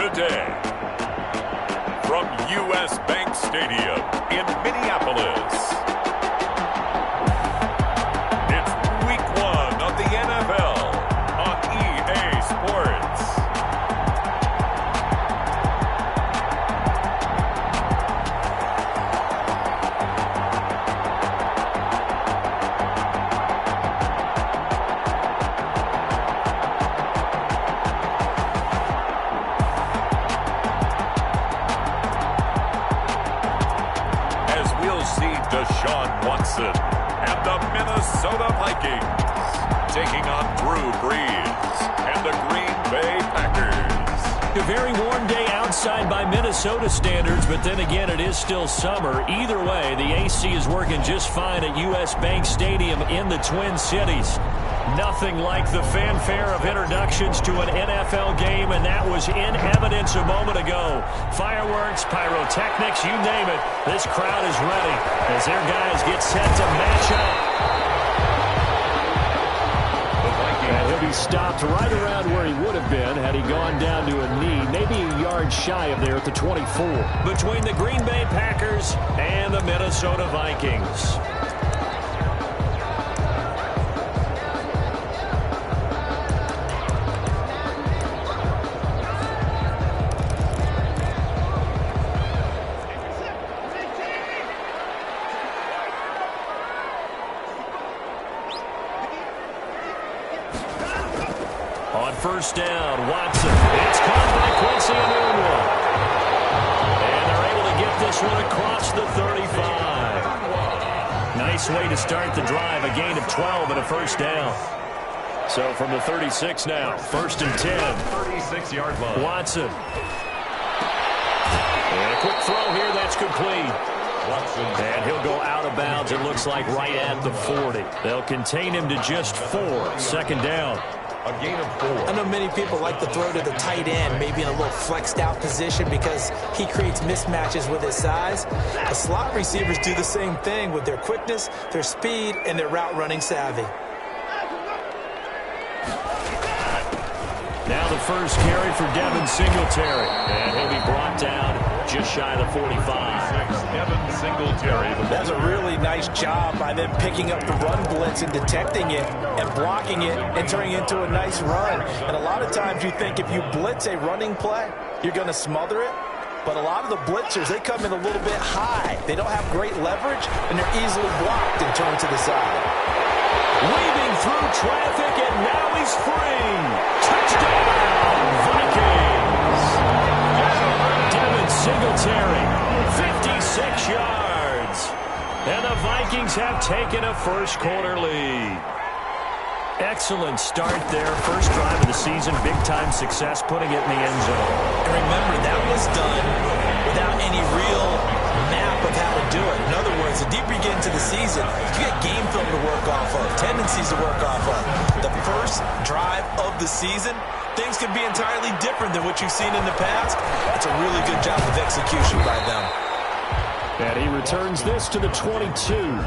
Today, from U.S. Bank Stadium in Minneapolis, it's Week 1 of the NFL on EA Sports. And the Minnesota Vikings taking on Drew Brees and the Green Bay Packers. A very warm day outside by Minnesota standards, but then again, it is still summer. Either way, the AC is working just fine at U.S. Bank Stadium in the Twin Cities. Nothing like the fanfare of introductions to an NFL game, and that was in evidence a moment ago. Fireworks, pyrotechnics, you name it. This crowd is ready as their guys get set to match up. And he'll be stopped right around where he would have been had he gone down to a knee, maybe a yard shy of there at the 24. Between the Green Bay Packers and the Minnesota Vikings. First down, Watson. It's caught by Quincy Enunwa. And they're able to get this one across the 35. Nice way to start the drive. A gain of 12 and a first down. So from the 36 now, first and 10. 36-yard line. Watson. And a quick throw here, that's complete. And he'll go out of bounds, it looks like, right at the 40. They'll contain him to just 4. Second down. A gain of 4. I know many people like to throw to the tight end, maybe in a little flexed out position because he creates mismatches with his size. The slot receivers do the same thing with their quickness, their speed, and their route running savvy. Now the first carry for Devin Singletary. And he'll be brought down just shy of the 45. Devin Singletary. That's a really nice job by them picking up the run blitz and detecting it and blocking it and turning it into a nice run. And a lot of times you think if you blitz a running play, you're going to smother it. But a lot of the blitzers, they come in a little bit high. They don't have great leverage, and they're easily blocked and turned to the side. Weaving through traffic, and now he's free. Touchdown, Vikings. Devin Singletary, 56 yards. And the Vikings have taken a first quarter lead. Excellent start there. First drive of the season, big-time success, putting it in the end zone. And remember, that was done without any real map of how to do it. In other words, the deeper you get into the season, you get game film to work off of, tendencies to work off of. The first drive of the season, things could be entirely different than what you've seen in the past. It's a really good job of execution by them. And he returns this to the 22.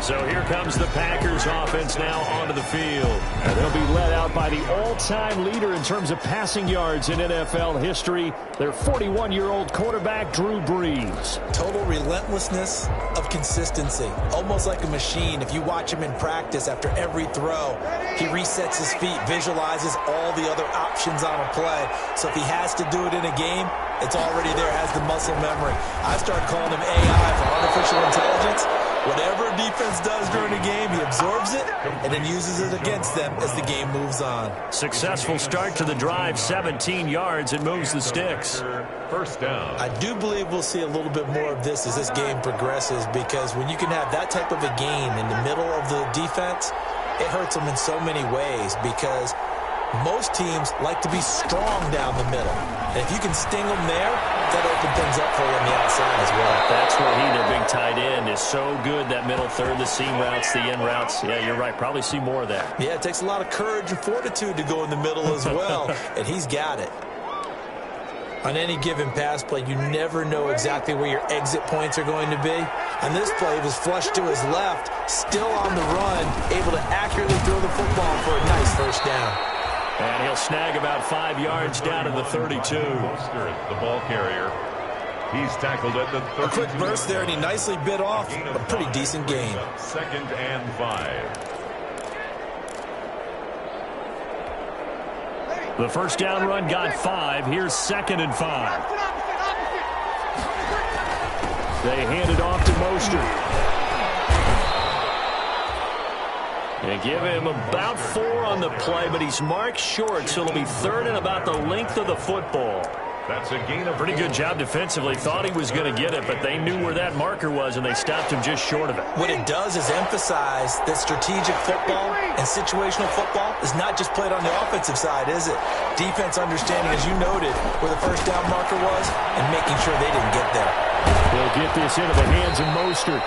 So here comes the Packers offense now onto the field. And they'll be led out by the all-time leader in terms of passing yards in NFL history, their 41-year-old quarterback, Drew Brees. Total relentlessness of consistency, almost like a machine. If you watch him in practice after every throw, he resets his feet, visualizes all the other options on a play. So if he has to do it in a game, it's already there, has the muscle memory. I started calling him AI for artificial intelligence. Whatever a defense does during a game, he absorbs it and then uses it against them as the game moves on. Successful start to the drive, 17 yards, and moves the sticks. First down. I do believe we'll see a little bit more of this as this game progresses, because when you can have that type of a gain in the middle of the defense, it hurts them in so many ways, because most teams like to be strong down the middle. And if you can sting them there, that opens things up for you on the outside as well. That's where their big tight end, is so good, that middle third, the seam routes, the in routes. Yeah, you're right. Probably see more of that. Yeah, it takes a lot of courage and fortitude to go in the middle as well, and he's got it. On any given pass play, you never know exactly where your exit points are going to be. On this play, it was flushed to his left, still on the run, able to accurately throw the football for a nice first down. And he'll snag about 5 yards down to the 32. The ball carrier. He's tackled at the 32. A quick burst there, and he nicely bit off a pretty decent gain. 2nd and 5. The first down run got 5. Here's 2nd and 5. They hand it off to Mostert. They give him about 4 on the play, but he's marked short, so it'll be 3rd and about the length of the football. That's a gain of pretty good job defensively. Thought he was going to get it, but they knew where that marker was, and they stopped him just short of it. What it does is emphasize that strategic football and situational football is not just played on the offensive side, is it? Defense understanding, as you noted, where the first down marker was and making sure they didn't get there. They'll get this into the hands of Mostert.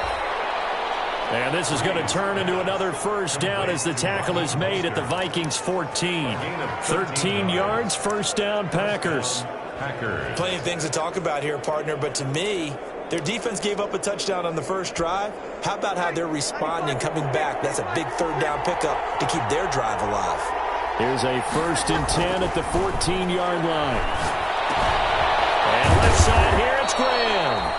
And this is going to turn into another first down as the tackle is made at the Vikings 14. 13 yards, first down, Packers. Plenty of things to talk about here, partner, but to me, their defense gave up a touchdown on the first drive. How about how they're responding, coming back? That's a big 3rd down pickup to keep their drive alive. Here's a 1st and 10 at the 14-yard line. And left side here, it's Graham.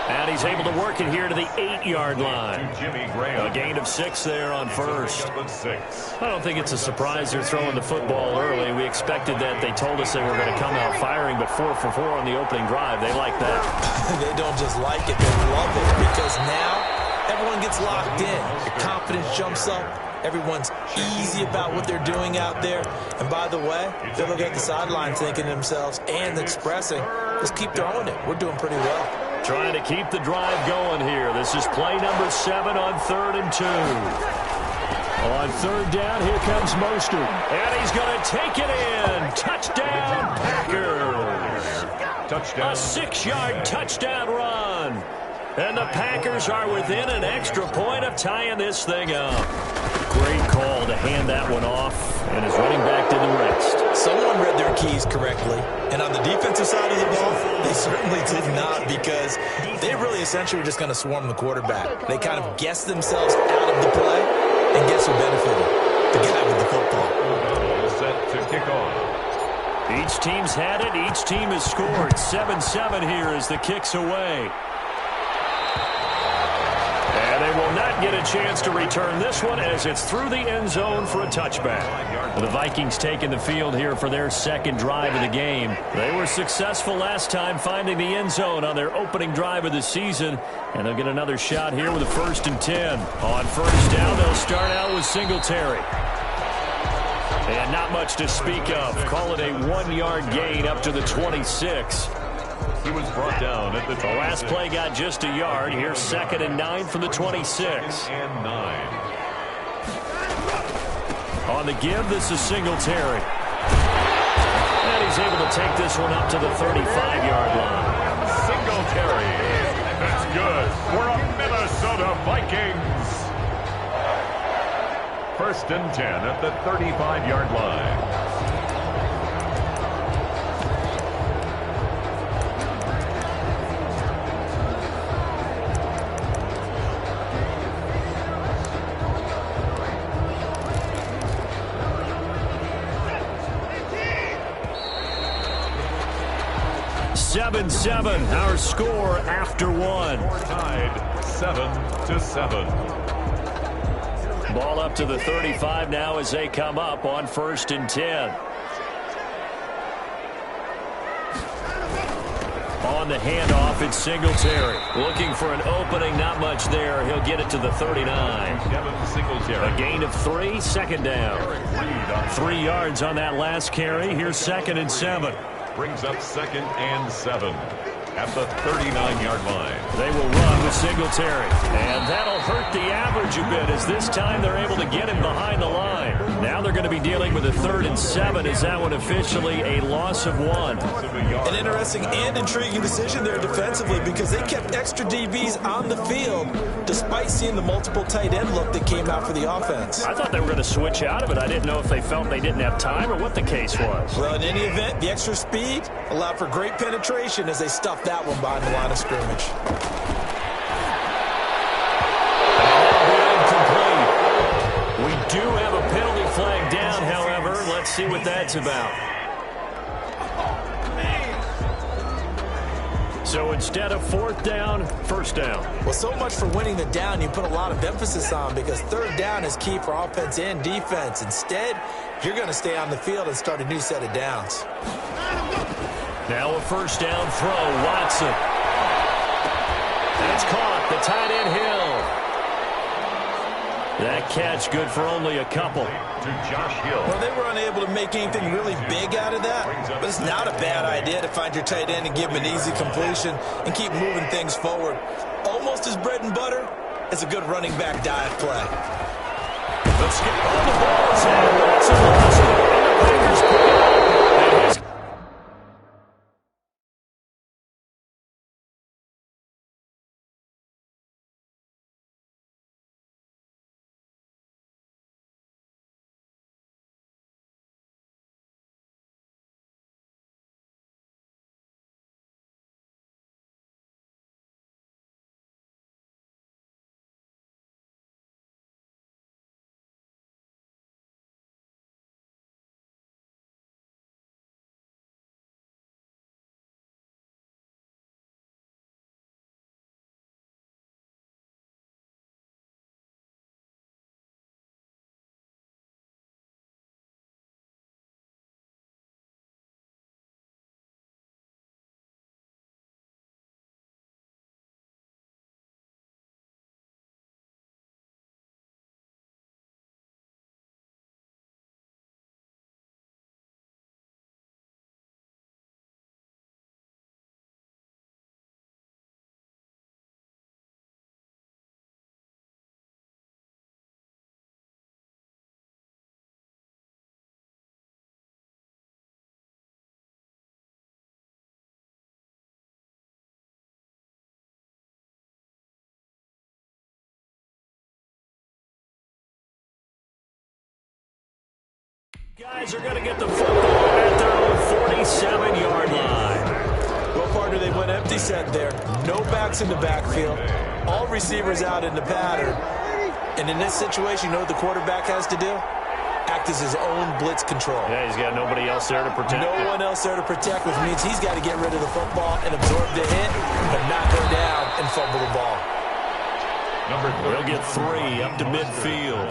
And he's able to work it here to the 8-yard line. A gain of 6 there on first. I don't think it's a surprise they're throwing the football early. We expected that. They told us they were going to come out firing, but 4 for 4 on the opening drive. They like that. They don't just like it, they love it, because now everyone gets locked in. The confidence jumps up. Everyone's easy about what they're doing out there. And by the way, they're looking at the sideline thinking to themselves and expressing, let's keep throwing it. We're doing pretty well. Trying to keep the drive going here. This is play number 7 on 3rd and 2. On 3rd down, here comes Mostert. And he's going to take it in. Touchdown, Packers. Touchdown. A 6-yard touchdown run. And the Packers are within an extra point of tying this thing up. Great call to hand that one off. And his running back did the rest. Someone read their keys correctly. And on the defensive side of the ball, they certainly did not, because they really essentially were just going to swarm the quarterback. They kind of guessed themselves out of the play, and guess who benefited? The guy with the football. Set to kick off. Each team's had it. Each team has scored. 7-7 here as the kick's away. And they will not get a chance to return this one as it's through the end zone for a touchback. The Vikings taking the field here for their 2nd drive of the game. They were successful last time finding the end zone on their opening drive of the season. And they'll get another shot here with a 1st and 10. On 1st down, they'll start out with Singletary. And not much to speak of. Call it a 1-yard gain up to the 26. He was brought down at the last play got just a yard. Here's 2nd and 9 from the 26. 2nd and 9. On the give, this is Singletary. And he's able to take this one up to the 35-yard line. Singletary. That's good for a Minnesota Vikings. 1st and 10 at the 35-yard line. Seven, our score after 1. Tied 7-7. Ball up to the 35 now as they come up on 1st and 10. On the handoff, it's Singletary. Looking for an opening, not much there. He'll get it to the 39. A gain of 3, 2nd down. 3 yards on that last carry. Here's 2nd and 7. Brings up 2nd and 7 at the 39-yard line. They will run with Singletary. And that'll hurt the average a bit as this time they're able to get him behind the line. Now they're going to be dealing with a 3rd and 7 as that one officially a loss of 1. An interesting and intriguing decision there defensively, because they kept extra DBs on the field despite seeing the multiple tight end look that came out for the offense. I thought they were going to switch out of it. I didn't know if they felt they didn't have time or what the case was. Well, in any event, the extra speed allowed for great penetration as they stuffed that one behind the line of scrimmage. We do have a penalty flag down, however. let's see what that's about. So instead of fourth down, first down. Well, so much for winning the down you put a lot of emphasis on, because third down is key for offense and defense. Instead, you're going to stay on the field and start a new set of downs. Now a first down throw, Watson. That's caught, the tight end Hill. That catch good for only a couple. To Josh Hill. Well, they were unable to make anything really big out of that, but it's not a bad idea to find your tight end and give him an easy completion and keep moving things forward. Almost as bread and butter as a good running back dive play. Let's get on the balls, and Watson lost it, and the Packers pick it up. And his guys are going to get the football at their own 47-yard line. Well, partner, they went empty set there. No backs in the backfield. All receivers out in the pattern. And in this situation, you know what the quarterback has to do? Act as his own blitz control. Yeah, he's got nobody else there to protect. No one else there to protect, which means he's got to get rid of the football and absorb the hit, but not go down and fumble the ball. They'll get 3 up to midfield.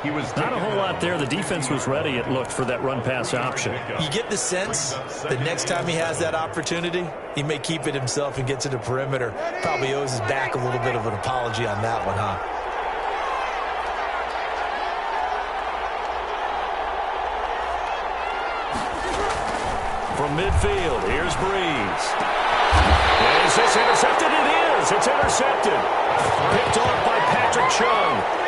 He was not a whole lot there. The defense was ready, it looked, for that run-pass option. You get the sense that next time he has that opportunity, he may keep it himself and get to the perimeter. Probably owes his back a little bit of an apology on that one, huh? From midfield, here's Breeze. Is this intercepted? It is. It's intercepted. Picked off by Patrick Chung.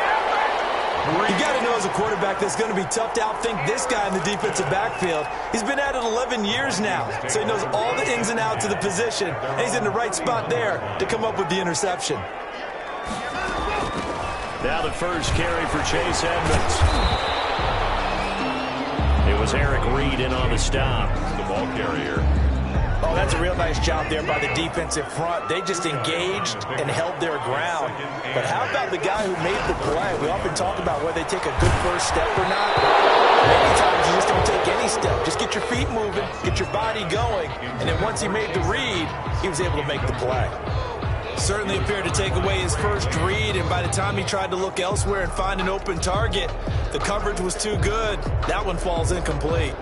You got to know as a quarterback that's going to be tough to outthink this guy in the defensive backfield. He's been at it 11 years now, so he knows all the ins and outs of the position, and he's in the right spot there to come up with the interception. Now the first carry for Chase Edmonds. It was Eric Reed in on the stop. The ball carrier. Oh, that's a real nice job there by the defensive front. They just engaged and held their ground. But how about the guy who made the play? We often talk about whether they take a good first step or not. Many times you just don't take any step. Just get your feet moving, get your body going, and then once he made the read, he was able to make the play. Certainly appeared to take away his first read, and by the time he tried to look elsewhere and find an open target, the coverage was too good. That one falls incomplete.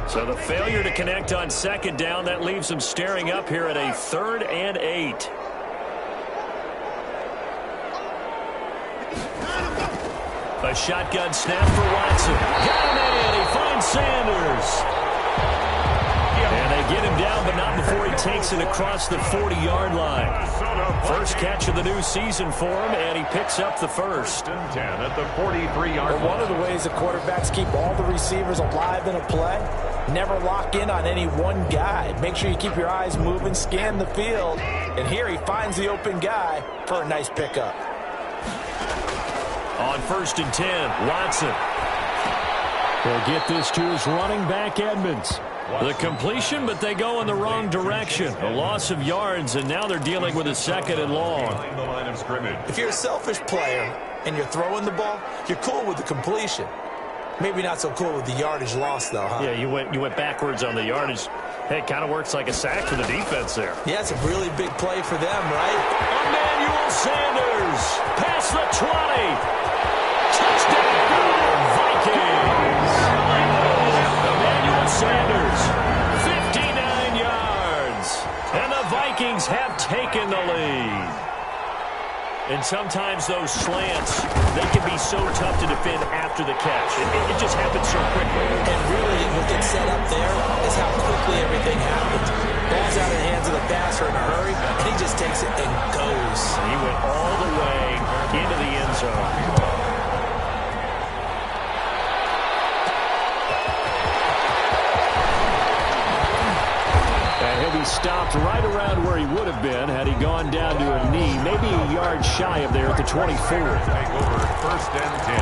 So the failure to connect on second down, that leaves them staring up here at a 3rd and 8. A shotgun snap for Watson. Got him in. He finds Sanders. And they get him down, but not before he takes it across the 40-yard line. First catch of the new season for him, and he picks up the first. 10 at the 43-yard line. One of the ways the quarterbacks keep all the receivers alive in a play, never lock in on any one guy. Make sure you keep your eyes moving, scan the field, and here he finds the open guy for a nice pickup. On 1st and 10, Watson will get this to his running back, Edmonds. The completion, but they go in the wrong direction. A loss of yards, and now they're dealing with a 2nd and long. If you're a selfish player and you're throwing the ball, you're cool with the completion. Maybe not so cool with the yardage loss, though, huh? Yeah, you went backwards on the yardage. Hey, it kind of works like a sack for the defense there. Yeah, it's a really big play for them, right? Emmanuel Sanders, past the 20. Touchdown, Vikings. Emmanuel Sanders, 59 yards. And the Vikings have taken the lead. And sometimes those slants, they can be so tough to defend after the catch. It just happens so quickly. And really, what gets set up there is how quickly everything happens. Ball's out of the hands of the passer in a hurry, and he just takes it and goes. He went all the way into the end zone. He'll be stopped right around where he would have been had he gone down to a knee, maybe a yard shy of there at the 24. Take over 1st and 10.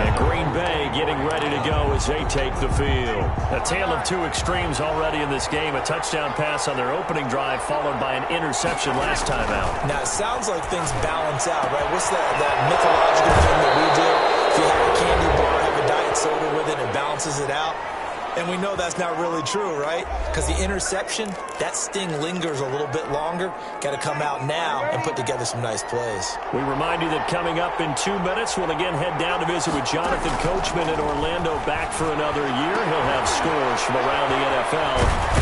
And Green Bay getting ready to go as they take the field. A tale of two extremes already in this game. A touchdown pass on their opening drive followed by an interception last time out. Now, it sounds like things balance out, right? What's that mythological thing that we do? If you have a candy bar, have a diet soda with it, it balances it out. And we know that's not really true, right? Because the interception, that sting lingers a little bit longer. Got to come out now and put together some nice plays. We remind you that coming up in 2 minutes, we'll again head down to visit with Jonathan Coachman in Orlando, back for another year. He'll have scores from around the NFL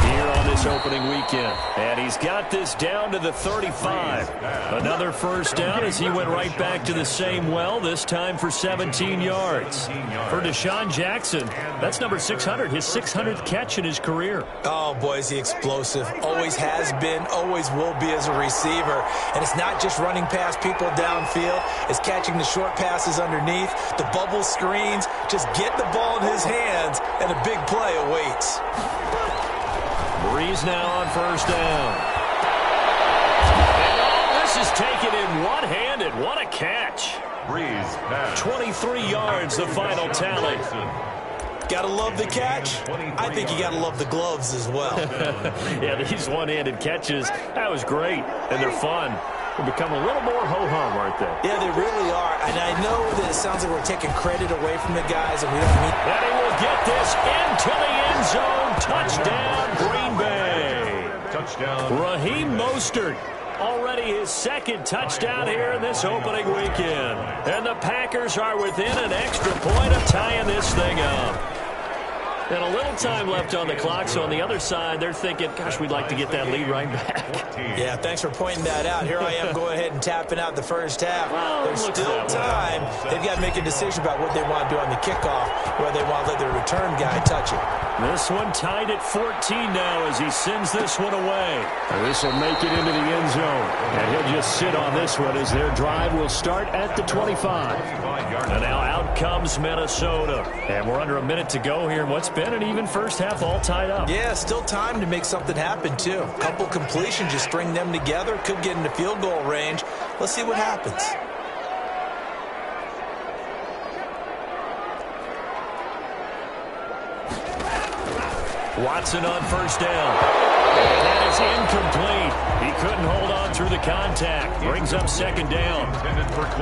here on this opening weekend. And he's got this down to the 35. Another first down as he went right back to the same well, this time for 17 yards. For Deshaun Jackson, that's number 600. His 600th catch in his career. Oh, boy, is he explosive. Always has been, always will be as a receiver. And it's not just running past people downfield. It's catching the short passes underneath, the bubble screens. Just get the ball in his hands, and a big play awaits. Breeze now on first down. And all this is taken in one-handed. What a catch. Breeze pass. 23 yards, the final tally. Gotta love the catch. I think you gotta love the gloves as well. Yeah, these one-handed catches, that was great, and they're fun. They become a little more ho-hum, aren't they? Yeah, they really are. And I know that it sounds like we're taking credit away from the guys, and we don't need. And he will get this into the end zone. Touchdown, Green Bay. Touchdown. Raheem Mostert. Already his second touchdown here in this opening weekend. And the Packers are within an extra point of tying this thing up. And a little time left on the clock, so on the other side, they're thinking, gosh, we'd like to get that lead right back. Yeah, thanks for pointing that out. Here I am going ahead and tapping out the first half. Well, there's still time. They've got to make a decision about what they want to do on the kickoff, where they want to let their return guy touch it. This one tied at 14 now as he sends this one away. This will make it into the end zone. And he'll just sit on this one as their drive will start at the 25. And now out comes Minnesota. And we're under a minute to go here in what's been an even first half, all tied up. Yeah, still time to make something happen, too. A couple completions, just string them together. Could get into field goal range. Let's see what happens. Watson on first down. And that is incomplete. He couldn't hold on through the contact. Brings up second down.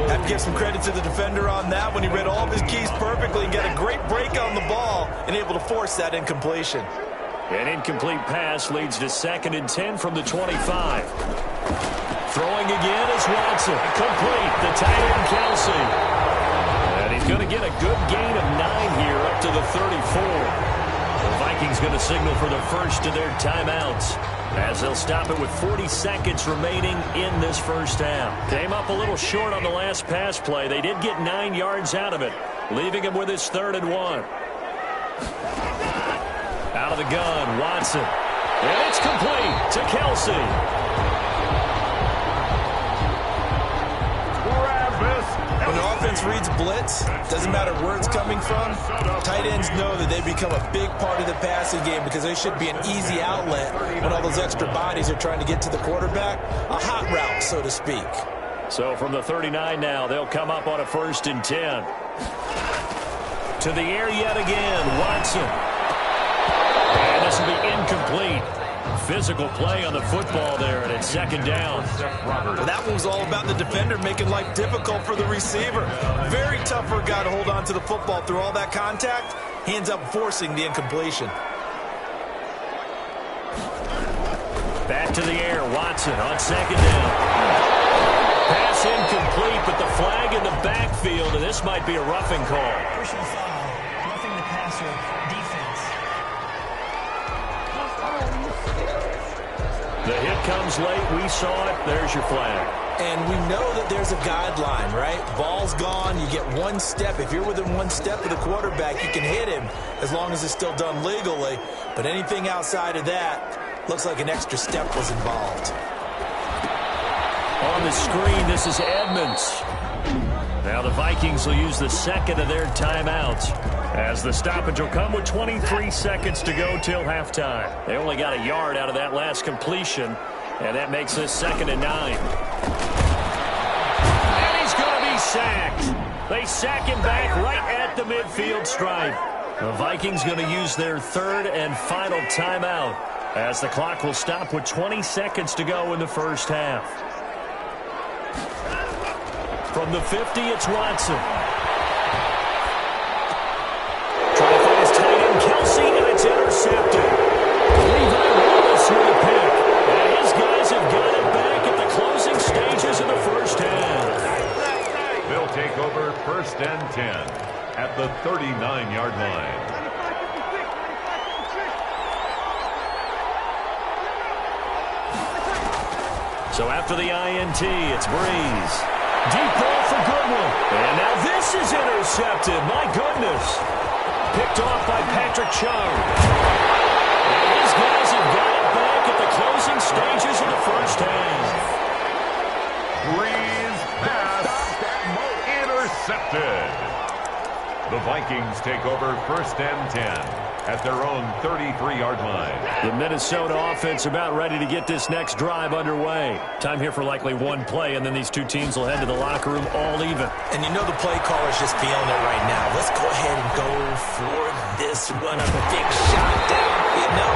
Have to give some credit to the defender on that when he read all of his keys perfectly and got a great break on the ball and able to force that incompletion. An incomplete pass leads to 2nd and 10 from the 25. Throwing again is Watson. Complete. The tight end, Kelsey. And he's going to get a good gain of 9 here up to the 34. The Vikings going to signal for the first of their timeouts as they'll stop it with 40 seconds remaining in this first half. Came up a little short on the last pass play. They did get 9 yards out of it, leaving him with his 3rd and 1. Out of the gun, Watson. And it's complete to Kelsey. When the offense reads blitz, doesn't matter where it's coming from, tight ends know that they become a big part of the passing game because they should be an easy outlet when all those extra bodies are trying to get to the quarterback. A hot route, so to speak. So from the 39 now, they'll come up on a 1st and 10. To the air yet again, Watson. And this will be incomplete. Physical play on the football there, and it's second down. Well, that one was all about the defender making life difficult for the receiver. Very tough for a guy to hold on to the football through all that contact. He ends up forcing the incompletion. Back to the air, Watson on second down. Pass incomplete, but the flag in the backfield, and this might be a roughing call. Personal foul, roughing the passer, defense. The hit comes late. We saw it. There's your flag. And we know that there's a guideline, right? Ball's gone. You get one step. If you're within one step of the quarterback, you can hit him as long as it's still done legally. But anything outside of that, looks like an extra step was involved. On the screen, this is Edmonds. Now the Vikings will use the second of their timeouts, as the stoppage will come with 23 seconds to go till halftime. They only got a yard out of that last completion, and that makes this 2nd and 9. And he's going to be sacked. They sack him back right at the midfield stripe. The Vikings going to use their 3rd and final timeout, as the clock will stop with 20 seconds to go in the first half. From the 50, it's Watson. Trying to find his tight end, Kelsey, and it's intercepted. Levi Wallace with a pick. And his guys have got it back at the closing stages of the first half. They'll take over 1st and 10 at the 39-yard line. So after the INT, it's Breeze. Deep ball for Goodwin. And now this is intercepted. My goodness. Picked off by Patrick Chung. And these guys have got it back at the closing stages of the first half. Breeze pass intercepted. The Vikings take over 1st and 10 at their own 33-yard line. The Minnesota offense about ready to get this next drive underway. Time here for likely one play, and then these two teams will head to the locker room all even. And you know the play caller's just feeling it right now. Let's go ahead and go for this one up a big shot down. No.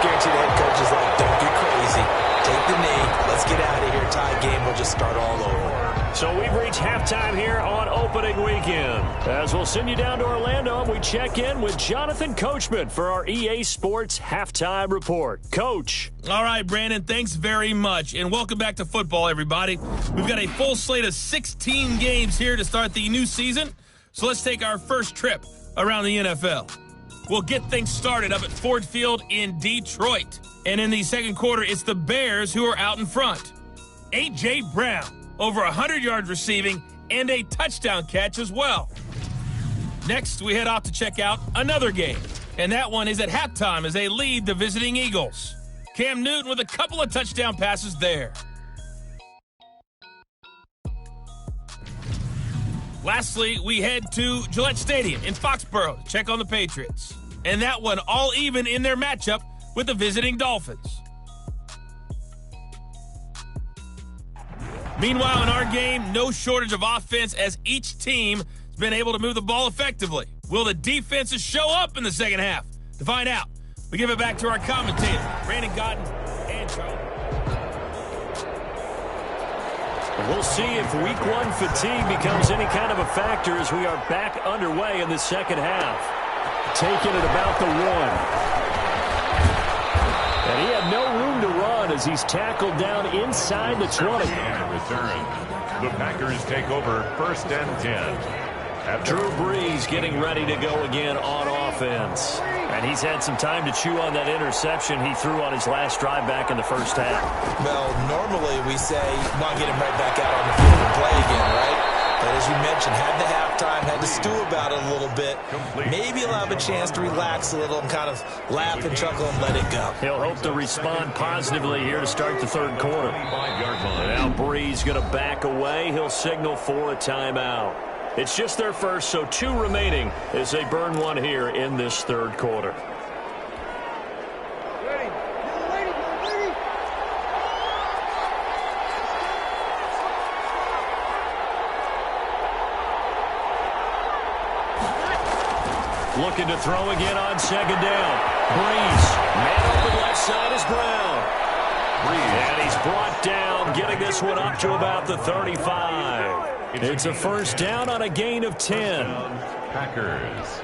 Guarantee the head coach is like, don't get crazy. Take the knee. Let's get out of here. Tie game. We'll just start all over. So we've reached halftime here on opening weekend. As we'll send you down to Orlando, and we check in with Jonathan Coachman for our EA Sports Halftime Report. Coach. All right, Brandon, thanks very much. And welcome back to football, everybody. We've got a full slate of 16 games here to start the new season. So let's take our first trip around the NFL. We'll get things started up at Ford Field in Detroit. And in the second quarter, it's the Bears who are out in front. A.J. Brown, over 100 yards receiving, and a touchdown catch as well. Next, we head off to check out another game. And that one is at halftime as they lead the visiting Eagles. Cam Newton with a couple of touchdown passes there. Lastly, we head to Gillette Stadium in Foxborough to check on the Patriots. And that one all even in their matchup with the visiting Dolphins. Meanwhile, in our game, no shortage of offense as each team has been able to move the ball effectively. Will the defenses show up in the second half? To find out, we give it back to our commentators, Brandon Godden and Charlie. We'll see if week one fatigue becomes any kind of a factor as we are back underway in the second half. Taking it about the 1. And he had no room to run as he's tackled down inside the 20. Return. The Packers take over 1st and 10. Drew Brees getting ready to go again on offense. And he's had some time to chew on that interception he threw on his last drive back in the first half. Well, normally we say, come on, get him right back out on the field and play again, right? But as you mentioned, had the halftime, had to stew about it a little bit. Maybe allow him a chance to relax a little and kind of laugh and chuckle and let it go. He'll hope to respond positively here to start the third quarter. Now Brees going to back away. He'll signal for a timeout. It's just their first, so 2 remaining as they burn one here in this third quarter. Looking to throw again on second down. Breeze. Man open left side is Brown. And he's brought down, getting this one up to about the 35. It's a first down on a gain of 10. Packers.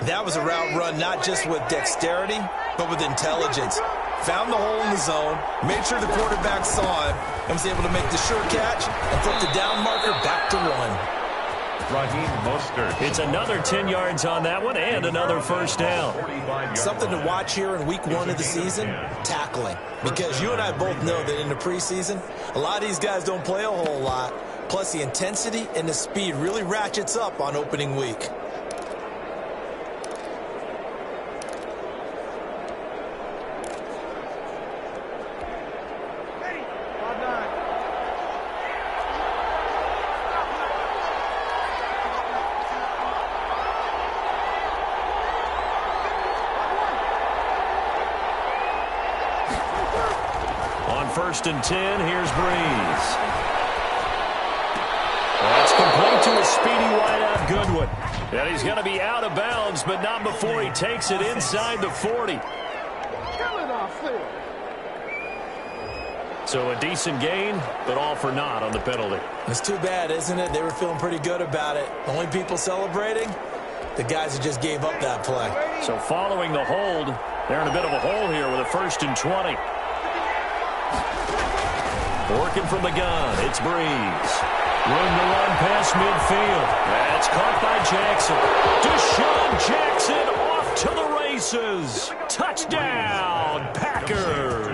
That was a route run not just with dexterity, but with intelligence. Found the hole in the zone, made sure the quarterback saw him, and was able to make the sure catch and flip the down marker back to 1. Raheem Mostert. It's another 10 yards on that one and another first down. Something to watch here in week 1 of the season, tackling. Because you and I both know that in the preseason, a lot of these guys don't play a whole lot. Plus, the intensity and the speed really ratchets up on opening week. On 1st and 10, here's Breeze. That's complete to a speedy wideout Goodwin. And he's going to be out of bounds, but not before he takes it inside the 40. So a decent gain, but all for naught on the penalty. It's too bad, isn't it? They were feeling pretty good about it. The only people celebrating, the guys who just gave up that play. So following the hold, they're in a bit of a hole here with a 1st and 20. Working from the gun, it's Breeze. Room to run past midfield. That's caught by Jackson. Deshaun Jackson off to the races. Touchdown, Packers.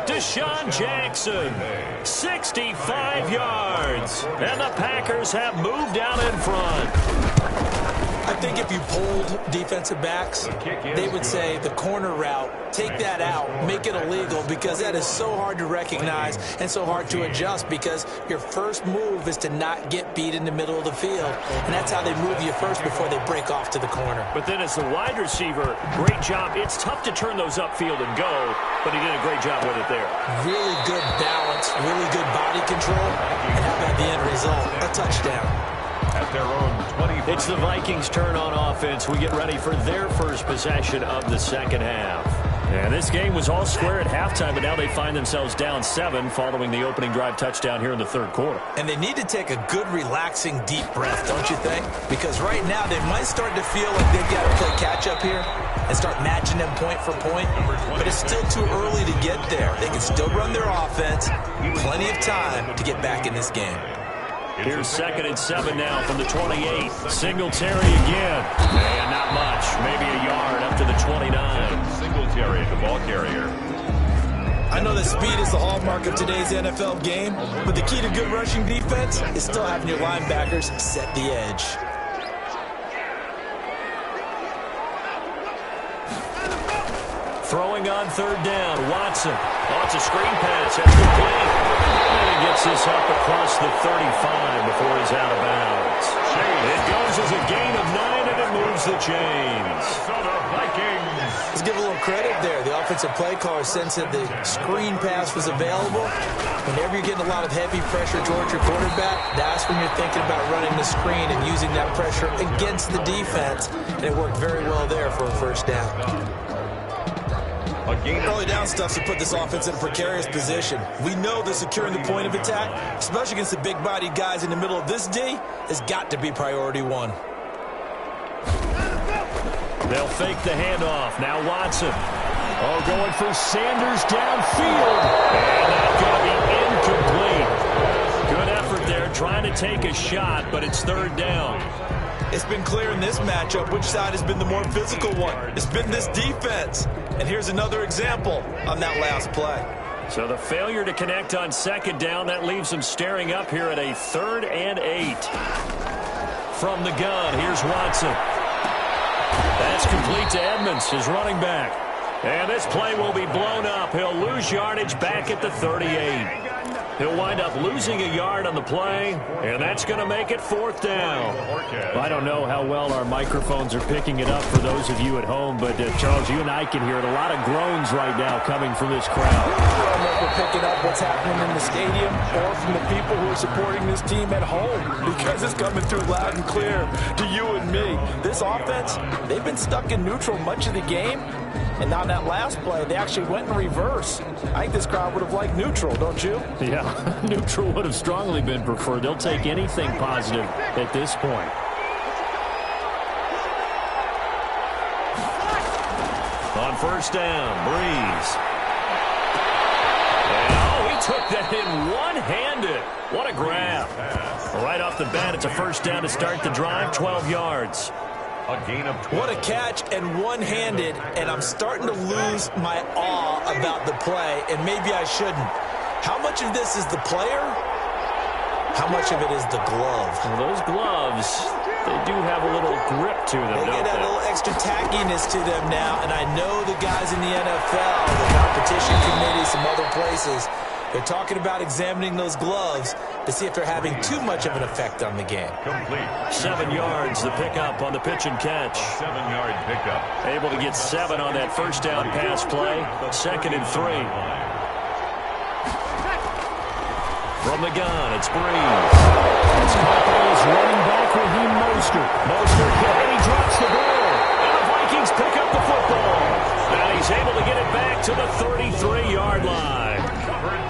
Deshaun Jackson, 65 yards. And the Packers have moved out in front. I think if you polled defensive backs, they would say the corner route, take that out, make it illegal, because that is so hard to recognize and so hard to adjust, because your first move is to not get beat in the middle of the field, and that's how they move you first before they break off to the corner. But then as the wide receiver, great job. It's tough to turn those upfield and go, but he did a great job with it there. Really good balance, really good body control, and how about the end result? A touchdown. At their own 25. It's the Vikings' turn on offense. We get ready for their first possession of the second half. And this game was all square at halftime, but now they find themselves down 7 following the opening drive touchdown here in the third quarter. And they need to take a good, relaxing, deep breath, don't you think? Because right now they might start to feel like they've got to play catch-up here and start matching them point for point. But it's still too early to get there. They can still run their offense. Plenty of time to get back in this game. Here's 2nd and 7 now from the 28. Singletary again. And not much. Maybe a yard up to the 29. Singletary, the ball carrier. I know that speed is the hallmark of today's NFL game, but the key to good rushing defense is still having your linebackers set the edge. Throwing on 3rd down, Watson. Oh, it's a screen pass. That's complete. And he gets this up across the 35 before he's out of bounds. It goes as a gain of 9, and it moves the chains. So the Vikings. Let's give a little credit there. The offensive play caller sensed that the screen pass was available. Whenever you're getting a lot of heavy pressure towards your quarterback, that's when you're thinking about running the screen and using that pressure against the defense. And it worked very well there for a first down. Early down stuff to put this offense in a precarious position. We know that securing the point of attack, especially against the big-bodied guys in the middle of this D, has got to be priority 1. They'll fake the handoff. Now Watson. Oh, going for Sanders downfield. And that's going to be incomplete. Good effort there, trying to take a shot, but it's 3rd down. It's been clear in this matchup which side has been the more physical one. It's been this defense. And here's another example on that last play. So the failure to connect on 2nd down, that leaves them staring up here at a 3rd and 8. From the gun, here's Watson. That's complete to Edmonds, his running back. And this play will be blown up. He'll lose yardage back at the 38. He'll wind up losing a yard on the play, and that's going to make it 4th down. I don't know how well our microphones are picking it up for those of you at home, but Charles, you and I can hear it. A lot of groans right now coming from this crowd. I don't know if we're picking up what's happening in the stadium or from the people who are supporting this team at home, because it's coming through loud and clear to you and me. This offense, they've been stuck in neutral much of the game. And on that last play, they actually went in reverse. I think this crowd would have liked neutral, don't you? Yeah, neutral would have strongly been preferred. They'll take anything positive at this point. On 1st down, Breeze. And, he took that in one-handed. What a grab. Right off the bat, it's a 1st down to start the drive, 12 yards. A gain of 12. What a catch, and one-handed, and I'm starting to lose my awe about the play, and maybe I shouldn't. How much of this is the player? How much of it is the glove? Well, those gloves, they do have a little grip to them, They don't get that little extra tackiness to them now, and I know the guys in the NFL, the competition committee, some other places, they're talking about examining those gloves to see if they're having too much of an effect on the game. Complete. 7 yards, the pickup on the pitch and catch. 7-yard pickup. Able to get 7 on that 1st down pass play. 2nd and 3. From the gun, it's Breeze. It's Cardinals running back Raheem Mostert. Mostert hit, and he drops the ball. And the Vikings pick up the football. And he's able to get it back to the 33-yard line.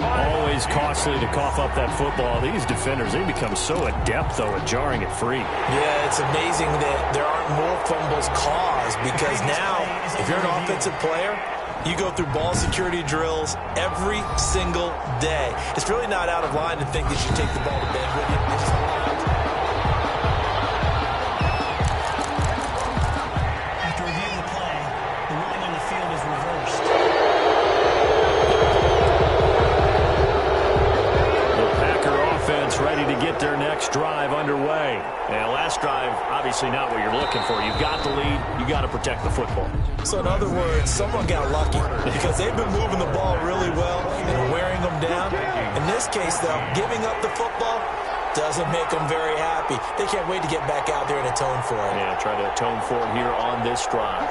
Always costly to cough up that football. These defenders, they become so adept, though, at jarring it free. Yeah, it's amazing that there aren't more fumbles caused, because now, if you're an offensive player, you go through ball security drills every single day. It's really not out of line to think that you take the ball to bed with you. After reviewing the play, the ruling on the field is reversed. Ready to get their next drive underway. And last drive, obviously not what you're looking for. You've got the lead. You got to protect the football. So in other words, someone got lucky, because they've been moving the ball really well and wearing them down. In this case, though, giving up the football doesn't make them very happy. They can't wait to get back out there and atone for it. Yeah, try to atone for it here on this drive.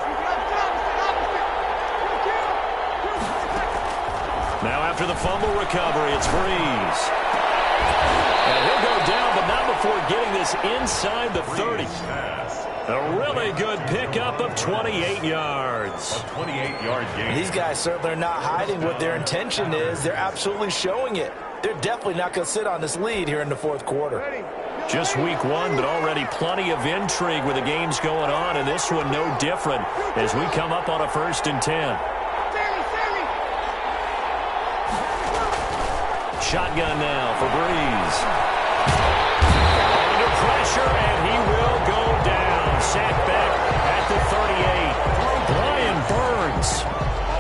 Now after the fumble recovery, it's Breeze. And he'll go down, but not before getting this inside the 30. A really good pickup of 28 yards. A 28-yard gain. These guys certainly are not hiding what their intention is. They're absolutely showing it. They're definitely not going to sit on this lead here in the 4th quarter. Just week 1, but already plenty of intrigue with the games going on, and this one no different as we come up on a 1st and 10. Shotgun now for Breeze. Under pressure, and he will go down. Sacked back at the 38. Brian Burns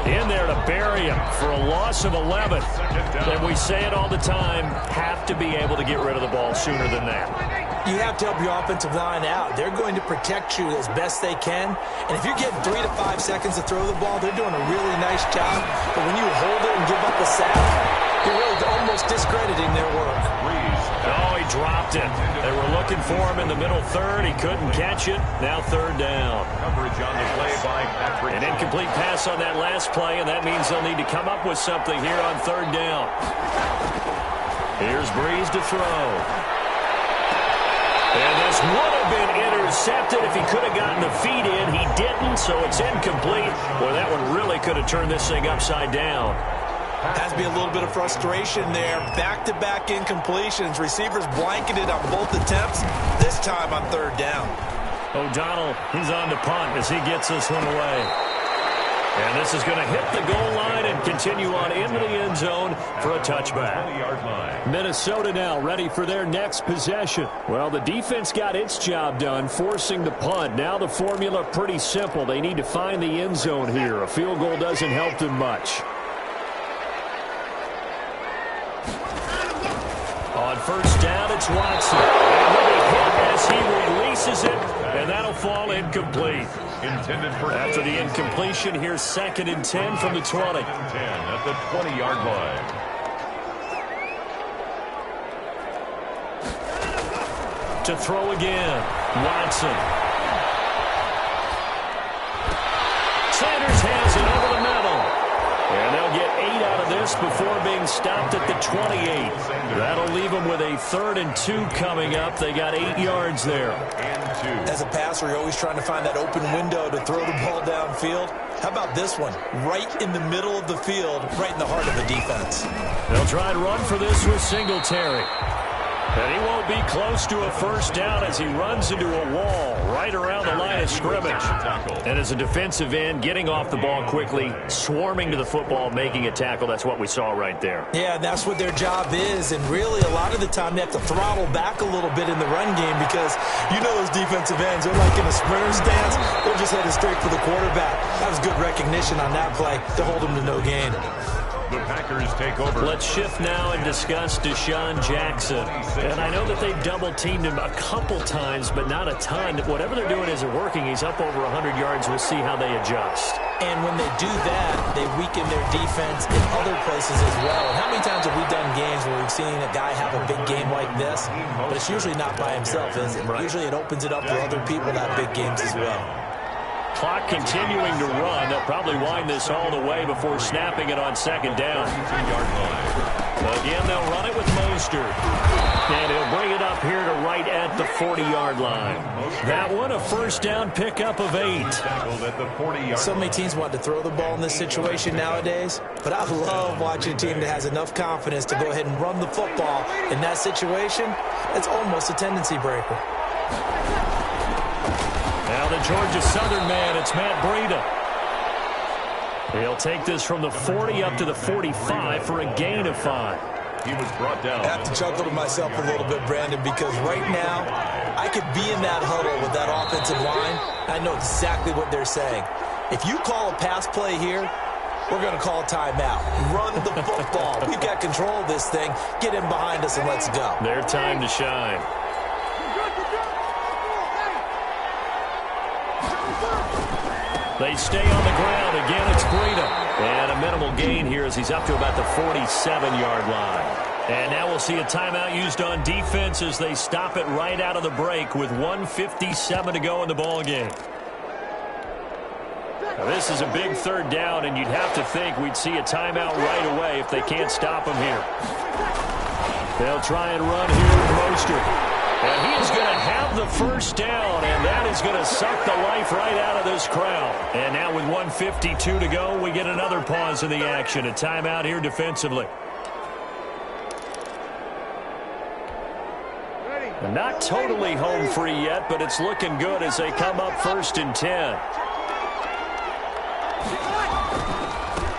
in there to bury him for a loss of 11. And we say it all the time, have to be able to get rid of the ball sooner than that. You have to help your offensive line out. They're going to protect you as best they can. And if you're getting 3 to 5 seconds to throw the ball, they're doing a really nice job. But when you hold it and give up a sack, you're really almost discrediting their work. Oh, he dropped it. They were looking for him in the middle 3rd. He couldn't catch it. Now 3rd down. Coverage on the play by Patrick. An incomplete pass on that last play, and that means they'll need to come up with something here on 3rd down. Here's Breeze to throw. And this would have been intercepted if he could have gotten the feet in. He didn't, so it's incomplete. Boy, that one really could have turned this thing upside down. Has to be a little bit of frustration there. Back-to-back incompletions. Receivers blanketed on both attempts, this time on 3rd down. O'Donnell, he's on to punt as he gets this one away. And this is going to hit the goal line and continue on into the end zone for a touchback. Minnesota now ready for their next possession. Well, the defense got its job done, forcing the punt. Now the formula pretty simple. They need to find the end zone here. A field goal doesn't help them much. On 1st down, it's Watson. And he'll be hit as he releases it, and that'll fall incomplete. Intended for After the incompletion, here's 2nd and 10 from the 20. 10 at the 20-yard line. To throw again. Watson. Sanders has it over the middle. And they'll get 8 out of this before being stopped at the 28. That'll leave them with a 3rd and 2 coming up. They got 8 yards there. As a passer, you're always trying to find that open window to throw the ball downfield. How about this one? Right in the middle of the field, right in the heart of the defense. They'll try and run for this with Singletary. And he won't be close to a first down as he runs into a wall right around the line of scrimmage. And as a defensive end, getting off the ball quickly, swarming to the football, making a tackle, that's what we saw right there. Yeah, that's what their job is. And really, a lot of the time, they have to throttle back a little bit in the run game because you know those defensive ends, they're like in a sprinter stance. They're just headed straight for the quarterback. That was good recognition on that play to hold him to no gain. The Packers take over. Let's shift now and discuss Deshaun Jackson. And I know that they've double-teamed him a couple times, but not a ton. Whatever they're doing isn't working. He's up over 100 yards. We'll see how they adjust. And when they do that, they weaken their defense in other places as well. And how many times have we done games where we've seen a guy have a big game like this? But it's usually not by himself, is it? Usually it opens it up for other people to have big games as well. Clock continuing to run. They'll probably wind this all the way before snapping it on 2nd down. Again, they'll run it with Mostert. And he'll bring it up here to right at the 40-yard line. That one, a first down pickup of 8. So many teams want to throw the ball in this situation nowadays, but I love watching a team that has enough confidence to go ahead and run the football. In that situation, it's almost a tendency breaker. Now the Georgia Southern man, it's Matt Breida. He'll take this from the 40 up to the 45 for a gain of 5. He was brought down. I have to chuckle to myself a little bit, Brandon, because right now I could be in that huddle with that offensive line. I know exactly what they're saying. If you call a pass play here, we're going to call a timeout. Run the football. We've got control of this thing. Get in behind us and let's go. Their time to shine. They stay on the ground. Again, it's Breida. And a minimal gain here as he's up to about the 47-yard line. And now we'll see a timeout used on defense as they stop it right out of the break with 1:57 to go in the ballgame. Now this is a big 3rd down, and you'd have to think we'd see a timeout right away if they can't stop him here. They'll try and run here with Mostert. And he is going to have the first down, and that is going to suck the life right out of this crowd. And now with 1:52 to go, we get another pause in the action. A timeout here defensively. Not totally home free yet, but it's looking good as they come up 1st and 10.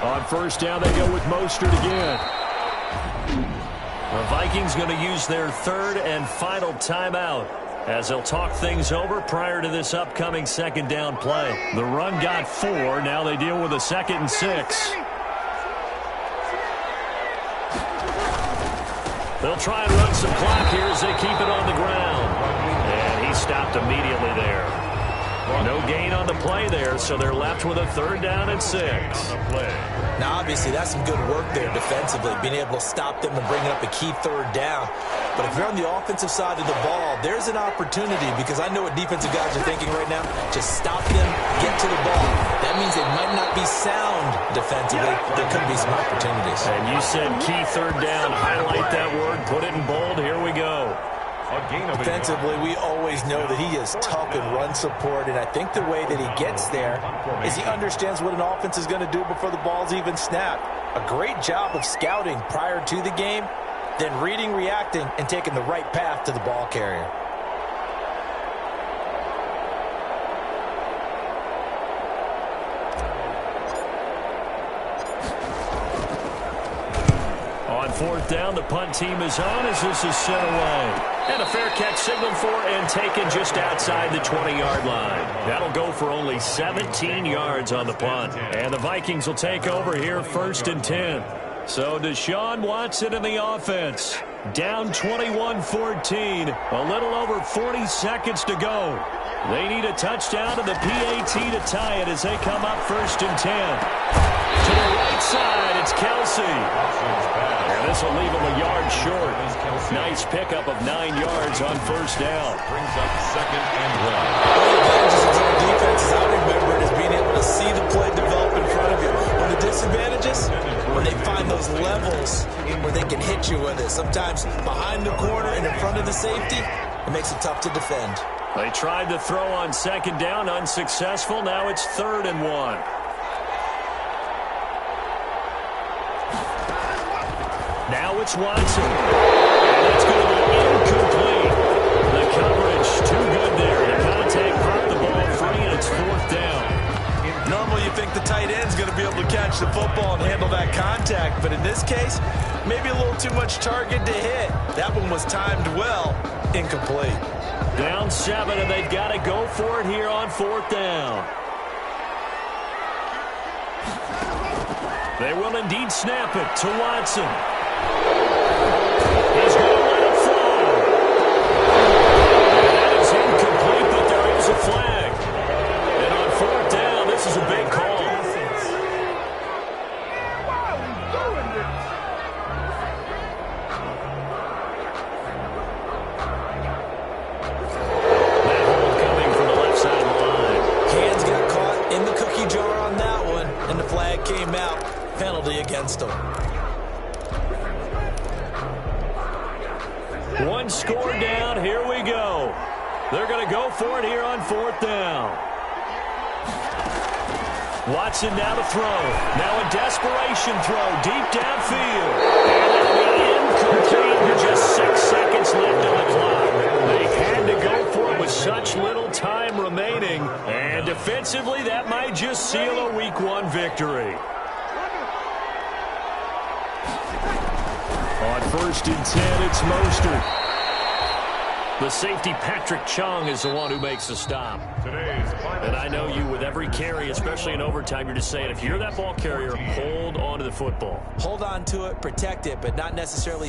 On 1st down, they go with Mostert again. The Vikings going to use their 3rd and final timeout as they'll talk things over prior to this upcoming 2nd down play. The run got 4. Now they deal with a 2nd and 6. They'll try and run some clock here as they keep it on the ground. And he stopped immediately there. No gain on the play there, so they're left with a 3rd down and 6. Now, obviously, that's some good work there defensively, being able to stop them and bringing up a key 3rd down. But if you're on the offensive side of the ball, there's an opportunity because I know what defensive guys are thinking right now. Just stop them, get to the ball. That means they might not be sound defensively. There could be some opportunities. And you said key 3rd down. Highlight that word. Put it in bold. Here we go. Defensively, we always know that he is tough in run support, and I think the way that he gets there is he understands what an offense is going to do before the ball's even snapped. A great job of scouting prior to the game, then reading, reacting, and taking the right path to the ball carrier. On 4th down, the punt team is on as this is sent away. And a fair catch signaled for and taken just outside the 20-yard line. That'll go for only 17 yards on the punt. And the Vikings will take over here 1st and 10. So Deshaun Watson in the offense. Down 21-14. A little over 40 seconds to go. They need a touchdown to the PAT to tie it as they come up 1st and 10. To the right side, it's Kelsey. And this will leave him a yard short. Nice pickup of 9 yards on 1st down. Brings up 2nd and 1. One of the advantages of zone defense, as I remember it, is being able to see the play develop in front of you. One of the disadvantages, when they find those levels where they can hit you with it. Sometimes behind the corner and in front of the safety, it makes it tough to defend. They tried to throw on 2nd down, unsuccessful. Now it's 3rd and 1. Now it's Watson. And it's going to be incomplete. The coverage too good there. The contact popped the ball free, and it's 4th down. Normally you think the tight end's going to be able to catch the football and handle that contact, but in this case, maybe a little too much target to hit. That one was timed well. Incomplete. Down 7, and they've got to go for it here on 4th down. They will indeed snap it to Watson. He's going to let it fly. And that is incomplete, but there is a flag. And on 4th down, this is a big call. That hold coming from the left side of the line. Hands got caught in the cookie jar on that one, and the flag came out. Penalty against them. One score down. Here we go. They're going to go for it here on 4th down. Watson now to throw. Now a desperation throw deep downfield. And it'll be incomplete with just 6 seconds left on the clock. They had to go for it with such little time remaining. And defensively, that might just seal a Week 1 victory. On 1st and 10, it's Mostert. The safety, Patrick Chung, is the one who makes the stop. And I know you, with every carry, especially in overtime, you're just saying, if you're that ball carrier, hold on to the football. Hold on to it, protect it, but not necessarily